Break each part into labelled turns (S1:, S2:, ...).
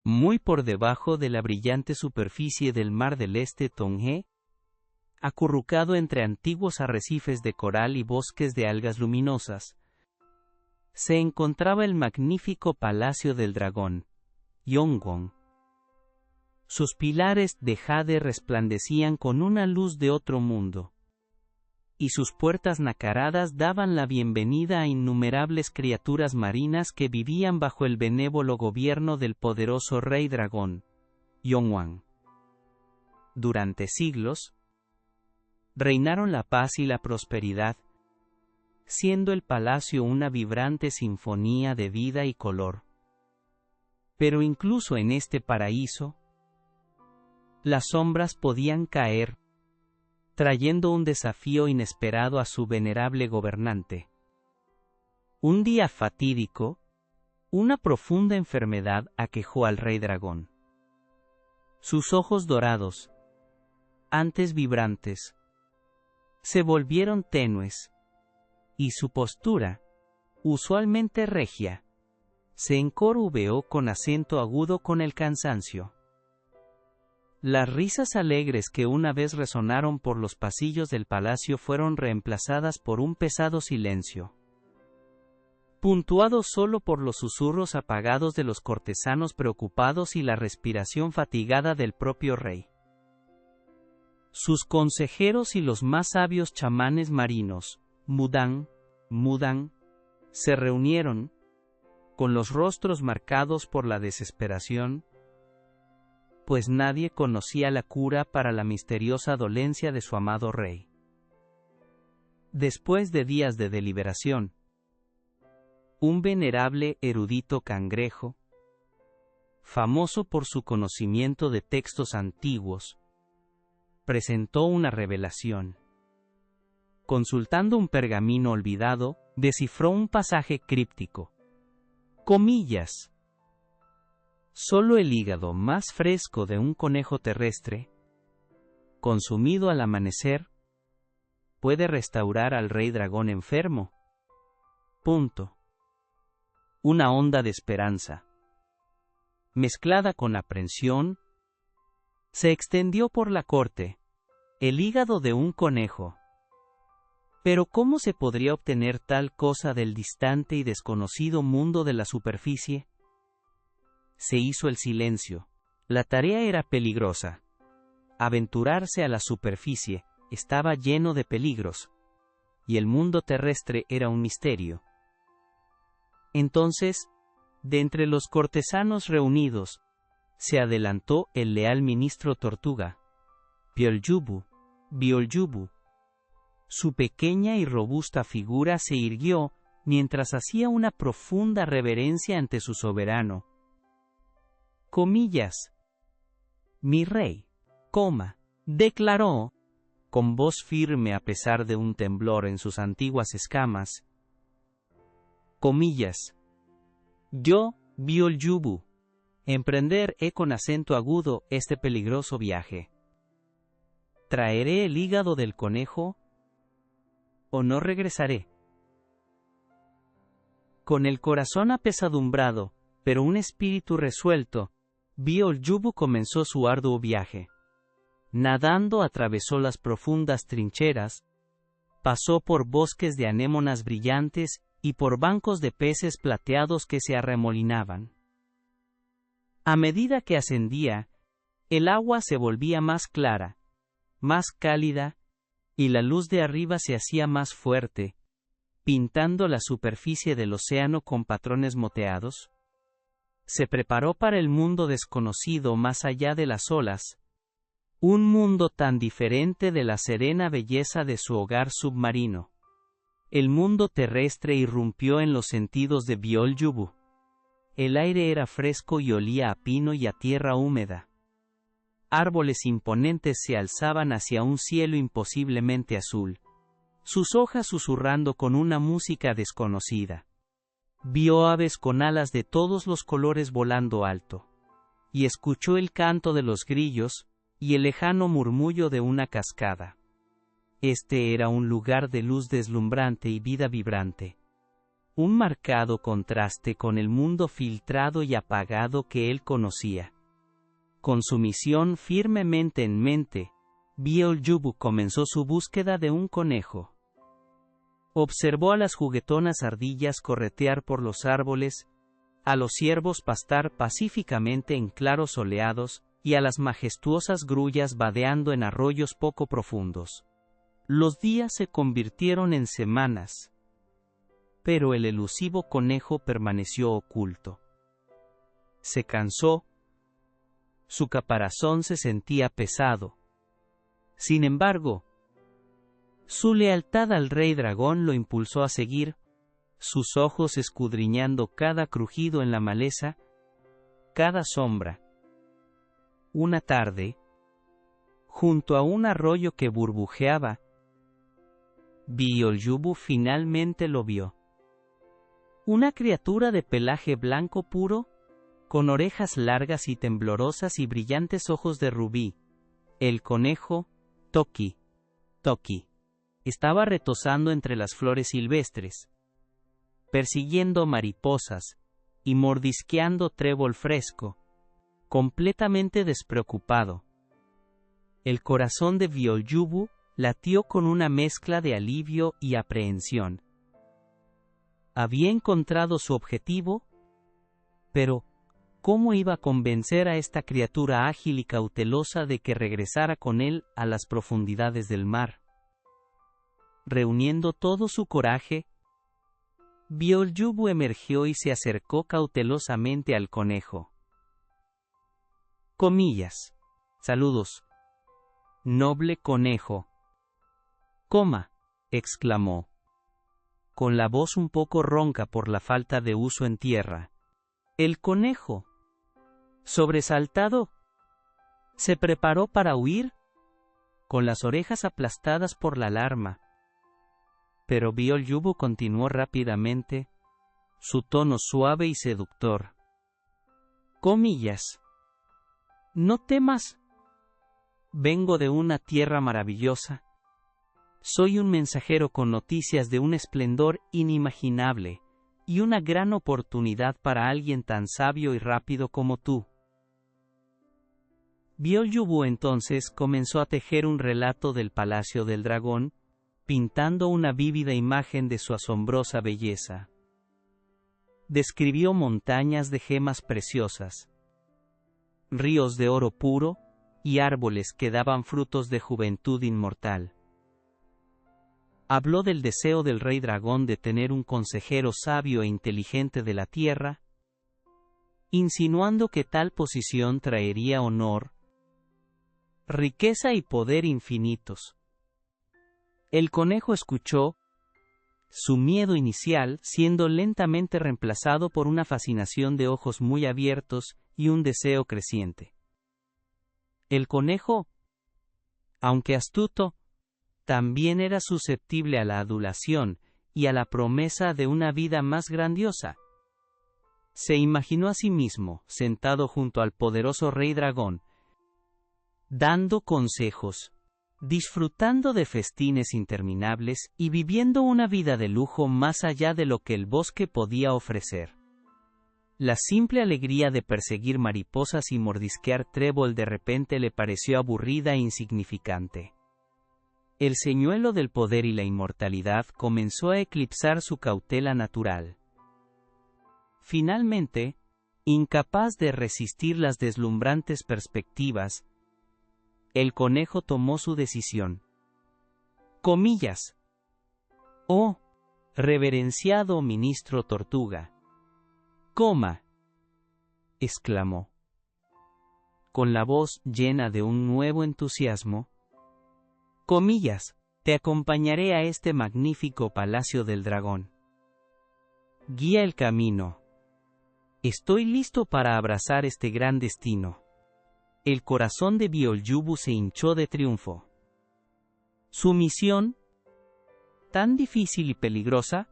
S1: muy por debajo de la brillante superficie del mar del este Tongé, acurrucado entre antiguos arrecifes de coral y bosques de algas luminosas, se encontraba el magnífico Palacio del Dragón, Yongwon. Sus pilares de jade resplandecían con una luz de otro mundo, y sus puertas nacaradas daban la bienvenida a innumerables criaturas marinas que vivían bajo el benévolo gobierno del poderoso rey dragón, Yongwang. Durante siglos, reinaron la paz y la prosperidad, siendo el palacio una vibrante sinfonía de vida y color. Pero incluso en este paraíso, las sombras podían caer, trayendo un desafío inesperado a su venerable gobernante. Un día fatídico, una profunda enfermedad aquejó al rey dragón. Sus ojos dorados, antes vibrantes, se volvieron tenues, y su postura, usualmente regia, se encorveó con acento agudo con el cansancio. Las risas alegres que una vez resonaron por los pasillos del palacio fueron reemplazadas por un pesado silencio, puntuado solo por los susurros apagados de los cortesanos preocupados y la respiración fatigada del propio rey. Sus consejeros y los más sabios chamanes marinos, Mudang, se reunieron, con los rostros marcados por la desesperación, pues nadie conocía la cura para la misteriosa dolencia de su amado rey. Después de días de deliberación, un venerable erudito cangrejo, famoso por su conocimiento de textos antiguos, presentó una revelación. Consultando un pergamino olvidado, descifró un pasaje críptico. Comillas. Solo el hígado más fresco de un conejo terrestre, consumido al amanecer, puede restaurar al rey dragón enfermo. Punto. Una onda de esperanza, mezclada con aprensión, se extendió por la corte. El hígado de un conejo. Pero ¿cómo se podría obtener tal cosa del distante y desconocido mundo de la superficie? Se hizo el silencio. La tarea era peligrosa. Aventurarse a la superficie estaba lleno de peligros, y el mundo terrestre era un misterio. Entonces, de entre los cortesanos reunidos, se adelantó el leal ministro Tortuga, Bioljubú. Su pequeña y robusta figura se irguió mientras hacía una profunda reverencia ante su soberano. Comillas. Mi rey, declaró, con voz firme a pesar de un temblor en sus antiguas escamas. Comillas. Yo, Bioljubú, emprenderé con acento agudo este peligroso viaje. ¿Traeré el hígado del conejo o no regresaré? Con el corazón apesadumbrado, pero un espíritu resuelto, Bioljubú comenzó su arduo viaje. Nadando atravesó las profundas trincheras, pasó por bosques de anémonas brillantes y por bancos de peces plateados que se arremolinaban. A medida que ascendía, el agua se volvía más clara, más cálida, y la luz de arriba se hacía más fuerte, pintando la superficie del océano con patrones moteados. Se preparó para el mundo desconocido más allá de las olas, un mundo tan diferente de la serena belleza de su hogar submarino. El mundo terrestre irrumpió en los sentidos de Bioljubú. El aire era fresco y olía a pino y a tierra húmeda. Árboles imponentes se alzaban hacia un cielo imposiblemente azul, sus hojas susurrando con una música desconocida. Vio aves con alas de todos los colores volando alto, y escuchó el canto de los grillos y el lejano murmullo de una cascada. Este era un lugar de luz deslumbrante y vida vibrante. un marcado contraste con el mundo filtrado y apagado que él conocía. Con su misión firmemente en mente, Biol-Yubu comenzó su búsqueda de un conejo. Observó a las juguetonas ardillas corretear por los árboles, a los ciervos pastar pacíficamente en claros soleados, y a las majestuosas grullas vadeando en arroyos poco profundos. Los días se convirtieron en semanas, pero el elusivo conejo permaneció oculto. Se cansó, su caparazón se sentía pesado. Sin embargo, su lealtad al rey dragón lo impulsó a seguir, sus ojos escudriñando cada crujido en la maleza, cada sombra. Una tarde, junto a un arroyo que burbujeaba, Biol-Yubu finalmente lo vio. Una criatura de pelaje blanco puro, con orejas largas y temblorosas y brillantes ojos de rubí. El conejo, Toki. Toki. Estaba retozando entre las flores silvestres, persiguiendo mariposas y mordisqueando trébol fresco, completamente despreocupado. El corazón de Biol-Yubu latió con una mezcla de alivio y aprehensión. Había encontrado su objetivo, pero ¿cómo iba a convencer a esta criatura ágil y cautelosa de que regresara con él a las profundidades del mar? Reuniendo todo su coraje, Biol-Yubu emergió y se acercó cautelosamente al conejo. Comillas. Saludos. Noble conejo. Coma, exclamó, con la voz un poco ronca por la falta de uso en tierra. El conejo, sobresaltado, se preparó para huir, con las orejas aplastadas por la alarma. Pero Biol-Yubu continuó rápidamente, su tono suave y seductor. Comillas. No temas. Vengo de una tierra maravillosa. Soy un mensajero con noticias de un esplendor inimaginable, y una gran oportunidad para alguien tan sabio y rápido como tú. Biol-Yubu entonces comenzó a tejer un relato del Palacio del Dragón, pintando una vívida imagen de su asombrosa belleza. Describió montañas de gemas preciosas, ríos de oro puro, y árboles que daban frutos de juventud inmortal. Habló del deseo del rey dragón de tener un consejero sabio e inteligente de la tierra, insinuando que tal posición traería honor, riqueza y poder infinitos. El conejo escuchó, su miedo inicial siendo lentamente reemplazado por una fascinación de ojos muy abiertos y un deseo creciente. El conejo, aunque astuto, también era susceptible a la adulación y a la promesa de una vida más grandiosa. Se imaginó a sí mismo, sentado junto al poderoso rey dragón, dando consejos, disfrutando de festines interminables y viviendo una vida de lujo más allá de lo que el bosque podía ofrecer. La simple alegría de perseguir mariposas y mordisquear trébol de repente le pareció aburrida e insignificante. El señuelo del poder y la inmortalidad comenzó a eclipsar su cautela natural. Finalmente, incapaz de resistir las deslumbrantes perspectivas, el conejo tomó su decisión. Comillas. Oh, reverenciado ministro Tortuga. Coma, exclamó, con la voz llena de un nuevo entusiasmo. Comillas, te acompañaré a este magnífico palacio del dragón. Guía el camino. Estoy listo para abrazar este gran destino. El corazón de Biol-Yubu se hinchó de triunfo. Su misión, tan difícil y peligrosa,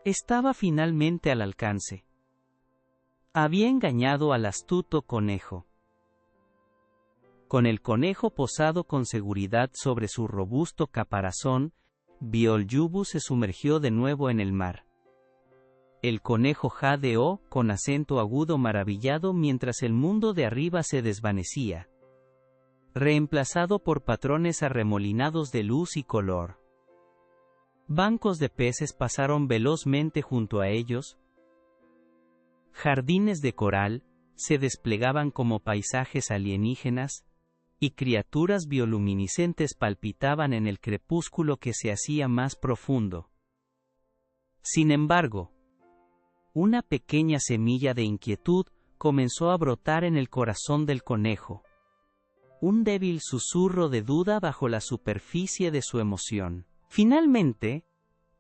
S1: estaba finalmente al alcance. Había engañado al astuto conejo. Con el conejo posado con seguridad sobre su robusto caparazón, Biol-Yubu se sumergió de nuevo en el mar. El conejo jadeó con acento agudo maravillado mientras el mundo de arriba se desvanecía, reemplazado por patrones arremolinados de luz y color. Bancos de peces pasaron velozmente junto a ellos. Jardines de coral se desplegaban como paisajes alienígenas, y criaturas bioluminiscentes palpitaban en el crepúsculo que se hacía más profundo. Sin embargo, una pequeña semilla de inquietud comenzó a brotar en el corazón del conejo. Un débil susurro de duda bajo la superficie de su emoción. Finalmente,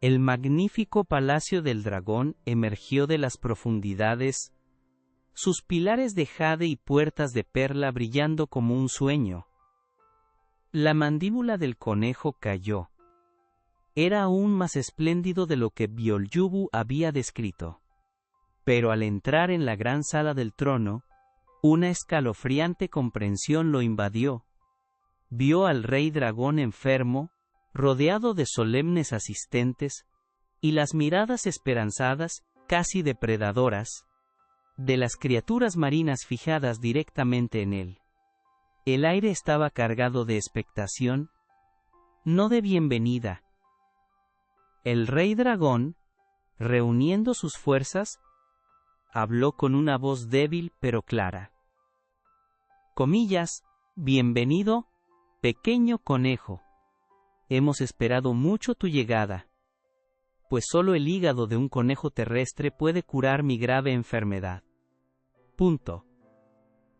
S1: el magnífico palacio del dragón emergió de las profundidades, sus pilares de jade y puertas de perla brillando como un sueño. La mandíbula del conejo cayó. Era aún más espléndido de lo que Violjubu había descrito. Pero al entrar en la gran sala del trono, una escalofriante comprensión lo invadió. Vio al rey dragón enfermo, rodeado de solemnes asistentes, y las miradas esperanzadas, casi depredadoras, de las criaturas marinas fijadas directamente en él. El aire estaba cargado de expectación, no de bienvenida. El rey dragón, reuniendo sus fuerzas, habló con una voz débil pero clara. Comillas, bienvenido, pequeño conejo. Hemos esperado mucho tu llegada, pues solo el hígado de un conejo terrestre puede curar mi grave enfermedad. Punto.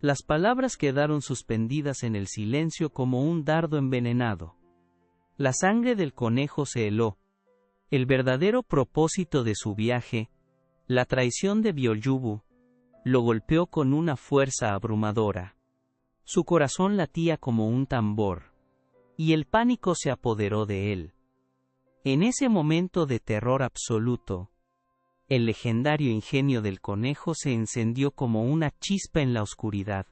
S1: Las palabras quedaron suspendidas en el silencio como un dardo envenenado. La sangre del conejo se heló. El verdadero propósito de su viaje, la traición de Violjubu, lo golpeó con una fuerza abrumadora. Su corazón latía como un tambor, y el pánico se apoderó de él. En ese momento de terror absoluto, el legendario ingenio del conejo se encendió como una chispa en la oscuridad.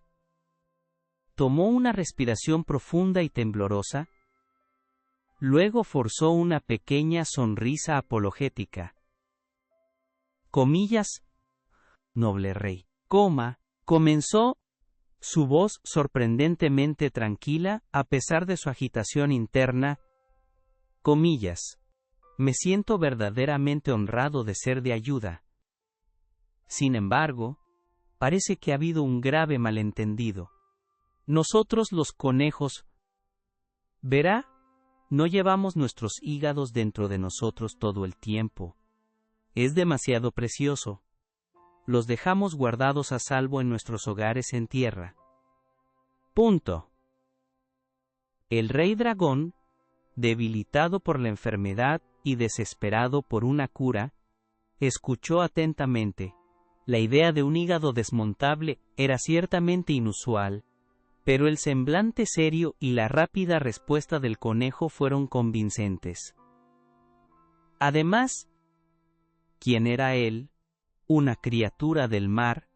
S1: Tomó una respiración profunda y temblorosa, luego forzó una pequeña sonrisa apologética. Comillas, noble rey, comenzó, su voz sorprendentemente tranquila a pesar de su agitación interna. Comillas, me siento verdaderamente honrado de ser de ayuda. Sin embargo, parece que ha habido un grave malentendido. Nosotros los conejos, verá, no llevamos nuestros hígados dentro de nosotros todo el tiempo. Es demasiado precioso. Los dejamos guardados a salvo en nuestros hogares en tierra. Punto. El rey dragón, debilitado por la enfermedad y desesperado por una cura, escuchó atentamente. La idea de un hígado desmontable era ciertamente inusual, pero el semblante serio y la rápida respuesta del conejo fueron convincentes. Además, ¿quién era él, una criatura del mar,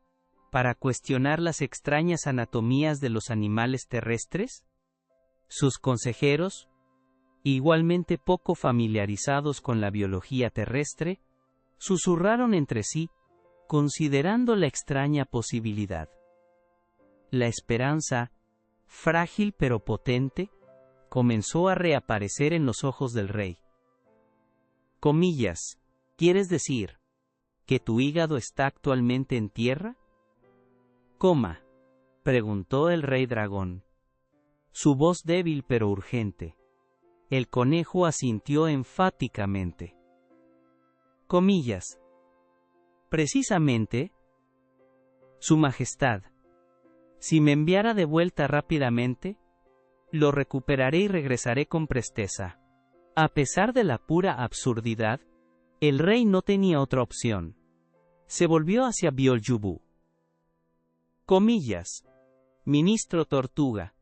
S1: para cuestionar las extrañas anatomías de los animales terrestres? Sus consejeros, igualmente poco familiarizados con la biología terrestre, susurraron entre sí, considerando la extraña posibilidad. La esperanza, frágil pero potente, comenzó a reaparecer en los ojos del rey. Comillas, ¿quieres decir que tu hígado está actualmente en tierra? Preguntó el rey dragón. Su voz débil pero urgente. El conejo asintió enfáticamente. Comillas. Precisamente, Su Majestad, si me enviara de vuelta rápidamente, lo recuperaré y regresaré con presteza. A pesar de la pura absurdidad, el rey no tenía otra opción. Se volvió hacia Violjubu. Comillas. Ministro Tortuga,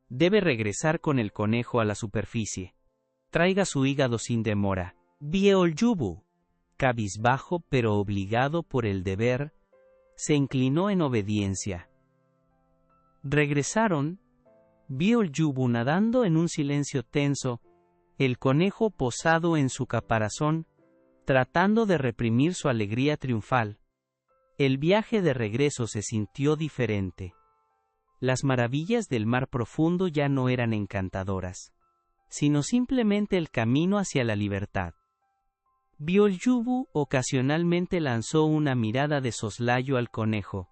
S1: debe regresar con el conejo a la superficie. Traiga su hígado sin demora. Violjubu, cabizbajo pero obligado por el deber, se inclinó en obediencia. Regresaron, Violjubu nadando en un silencio tenso, el conejo posado en su caparazón, tratando de reprimir su alegría triunfal. El viaje de regreso se sintió diferente. Las maravillas del mar profundo ya no eran encantadoras, sino simplemente el camino hacia la libertad. Biol-Yubu ocasionalmente lanzó una mirada de soslayo al conejo,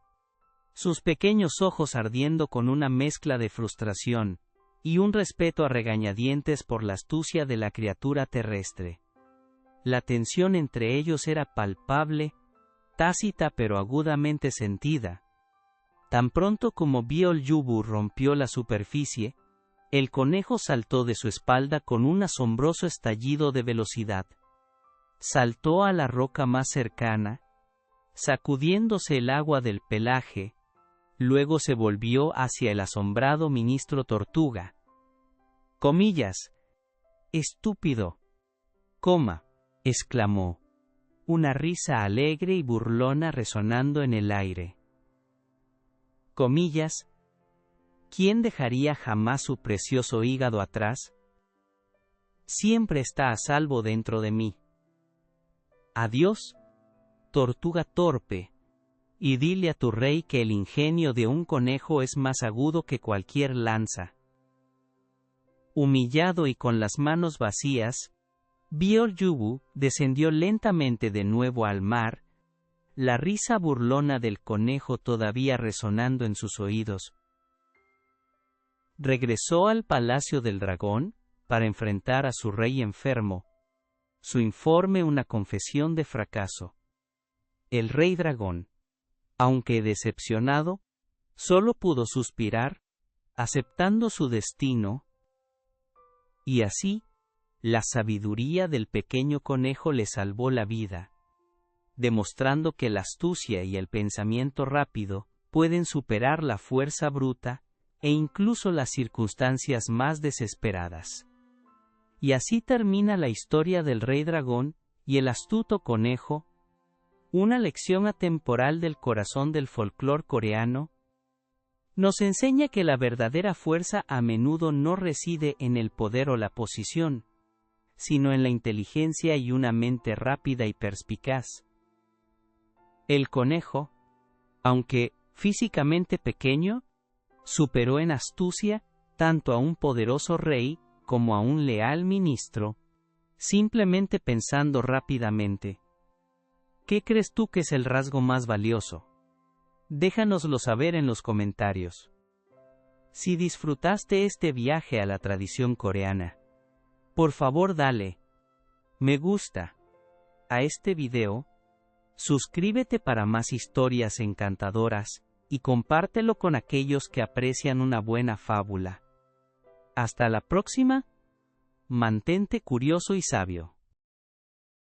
S1: sus pequeños ojos ardiendo con una mezcla de frustración y un respeto a regañadientes por la astucia de la criatura terrestre. La tensión entre ellos era palpable, tácita pero agudamente sentida. Tan pronto como Biol-Yubu rompió la superficie, el conejo saltó de su espalda con un asombroso estallido de velocidad. Saltó a la roca más cercana, sacudiéndose el agua del pelaje, luego se volvió hacia el asombrado ministro Tortuga. Comillas. Estúpido. Coma, exclamó, una risa alegre y burlona resonando en el aire. Comillas. ¿Quién dejaría jamás su precioso hígado atrás? Siempre está a salvo dentro de mí. Adiós, tortuga torpe, y dile a tu rey que el ingenio de un conejo es más agudo que cualquier lanza. Humillado y con las manos vacías, Biol-Yubu descendió lentamente de nuevo al mar, la risa burlona del conejo todavía resonando en sus oídos. Regresó al palacio del dragón para enfrentar a su rey enfermo. Su informe una confesión de fracaso. El rey dragón, aunque decepcionado, solo pudo suspirar, aceptando su destino, y así, la sabiduría del pequeño conejo le salvó la vida, demostrando que la astucia y el pensamiento rápido pueden superar la fuerza bruta e incluso las circunstancias más desesperadas. Y así termina la historia del rey dragón y el astuto conejo, una lección atemporal del corazón del folclore coreano. Nos enseña que la verdadera fuerza a menudo no reside en el poder o la posición, sino en la inteligencia y una mente rápida y perspicaz. El conejo, aunque físicamente pequeño, superó en astucia tanto a un poderoso rey como a un leal ministro, simplemente pensando rápidamente. ¿Qué crees tú que es el rasgo más valioso? Déjanoslo saber en los comentarios. Si disfrutaste este viaje a la tradición coreana, por favor dale me gusta a este video, suscríbete para más historias encantadoras y compártelo con aquellos que aprecian una buena fábula. Hasta la próxima, mantente curioso y sabio.